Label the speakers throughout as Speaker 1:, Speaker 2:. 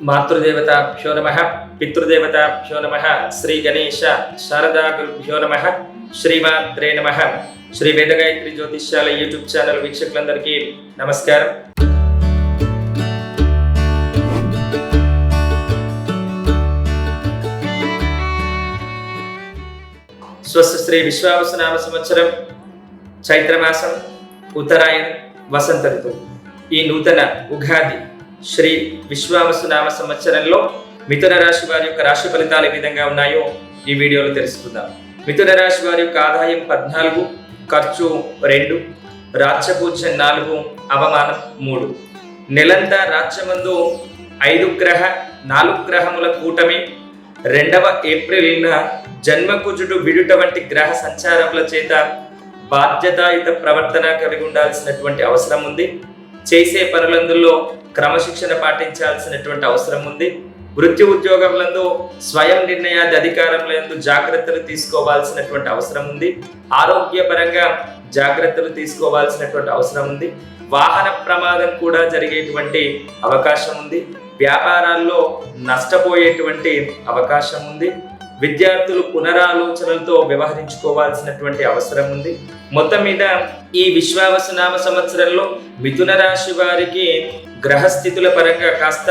Speaker 1: మాతృదేవతాభ్యో నమః, పితృదేవతాభ్యో నమః, శ్రీ గణేశ శారదా గురుభ్యో నమః, శ్రీమాత్రే నమః. శ్రీ వేదగాయత్రి జ్యోతిష్యాల యూట్యూబ్ ఛానల్ వీక్షకులందరికీ నమస్కారం. స్వస్తి శ్రీ విశ్వావసునామ సంవత్సరం చైత్రమాసం ఉత్తరాయణ వసంత ఋతువు. ఈ నూతన ఉగాది శ్రీ విశ్వావసునామ సంవత్సరంలో మిథున రాశి వారి యొక్క రాశి ఫలితాలు ఏ విధంగా ఉన్నాయో ఈ వీడియోలో తెలుసుకుందాం. మిథున రాశి వారి యొక్క ఆదాయం 14, ఖర్చు 2, రాజ్యపూజ్యం 4, అవమానం 3. నెలంతా రాజ్యమందు 4 గ్రహముల కూటమి 2వ ఏప్రిల్న జన్మకుజుడు విడుట వంటి గ్రహ సంచారముల చేత బాధ్యతాయుత ప్రవర్తన కలిగి ఉండాల్సినటువంటి అవసరం ఉంది. చేసే పనులందులో క్రమశిక్షణ పాటించాల్సినటువంటి అవసరం ఉంది. వృత్తి ఉద్యోగములందు స్వయం నిర్ణయాది అధికారములందు జాగ్రత్తలు తీసుకోవాల్సినటువంటి అవసరం ఉంది. ఆరోగ్యపరంగా జాగ్రత్తలు తీసుకోవాల్సినటువంటి అవసరం ఉంది. వాహన ప్రమాదం కూడా జరిగేటువంటి అవకాశం ఉంది. వ్యాపారాల్లో నష్టపోయేటువంటి అవకాశం ఉంది. విద్యార్థులు పునరాలోచనలతో వ్యవహరించుకోవాల్సినటువంటి అవసరం ఉంది. మొత్తం మీద ఈ విశ్వావసునామ సంవత్సరంలో మిథున రాశి వారికి గ్రహస్థితుల పరంగా కాస్త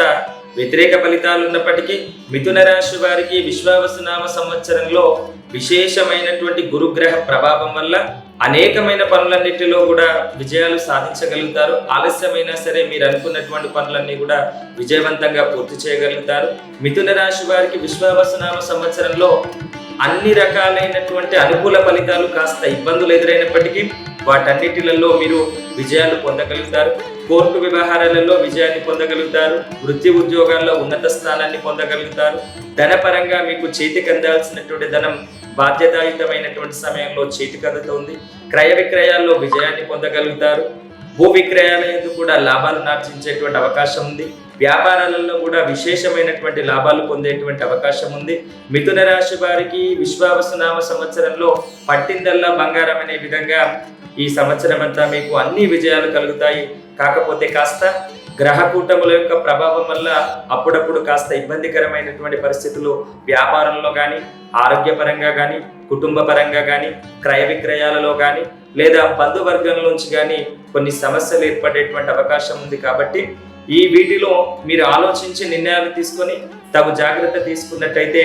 Speaker 1: వ్యతిరేక ఫలితాలు ఉన్నప్పటికీ మిథున రాశి వారికి విశ్వావసునామ సంవత్సరంలో విశేషమైనటువంటి గురుగ్రహ ప్రభావం వల్ల అనేకమైన పనులన్నిటిలో కూడా విజయాలు సాధించగలుగుతారు. ఆలస్యమైనా సరే మీరు అనుకున్నటువంటి పనులన్నీ కూడా విజయవంతంగా పూర్తి చేయగలుగుతారు. మిథున రాశి వారికి విశ్వావసునామ సంవత్సరంలో అన్ని రకాలైనటువంటి అనుకూల ఫలితాలు, కాస్త ఇబ్బందులు ఎదురైనప్పటికీ వాటన్నిటిలలో మీరు విజయాలు పొందగలుగుతారు. కోర్టు వ్యవహారాలలో విజయాన్ని పొందగలుగుతారు. వృత్తి ఉద్యోగాల్లో ఉన్నత స్థానాన్ని పొందగలుగుతారు. ధనపరంగా మీకు చేతికి అందాల్సినటువంటి ధనం బాధ్యతాయుతమైనటువంటి సమయంలో చేతికి అందుతుంది. క్రయ విక్రయాల్లో విజయాన్ని పొందగలుగుతారు. భూ విక్రయాల యందు కూడా లాభాలను ఆర్జించేటువంటి అవకాశం ఉంది. వ్యాపారాలలో కూడా విశేషమైనటువంటి లాభాలు పొందేటువంటి అవకాశం ఉంది. మిథున రాశి వారికి విశ్వావసునామ సంవత్సరంలో పట్టిందల్లా బంగారం అనే విధంగా ఈ సంవత్సరం అంతా మీకు అన్ని విజయాలు కలుగుతాయి. కాకపోతే కాస్త గ్రహ కూటముల యొక్క ప్రభావం వల్ల అప్పుడప్పుడు కాస్త ఇబ్బందికరమైనటువంటి పరిస్థితులు వ్యాపారంలో కానీ, ఆరోగ్యపరంగా కానీ, కుటుంబ పరంగా కానీ, క్రయ విక్రయాలలో కానీ లేదా బంధువర్గం నుంచి కానీ కొన్ని సమస్యలు ఏర్పడేటువంటి అవకాశం ఉంది. కాబట్టి ఈ వీటిలో మీరు ఆలోచించి నిర్ణయాలు తీసుకొని తగు జాగ్రత్త తీసుకున్నట్టయితే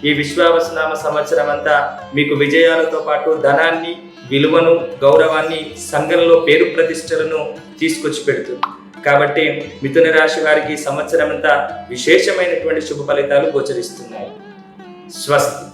Speaker 1: ఈ విశ్వావసునామ సంవత్సరం అంతా మీకు విజయాలతో పాటు ధనాన్ని, విలువను, గౌరవాన్ని, సంఘంలో పేరు ప్రతిష్టలను తీసుకొచ్చి పెడుతుంది. కాబట్టి మిథున రాశి వారికి సంవత్సరం అంతా విశేషమైనటువంటి శుభ ఫలితాలు గోచరిస్తున్నాయి. స్వస్తి.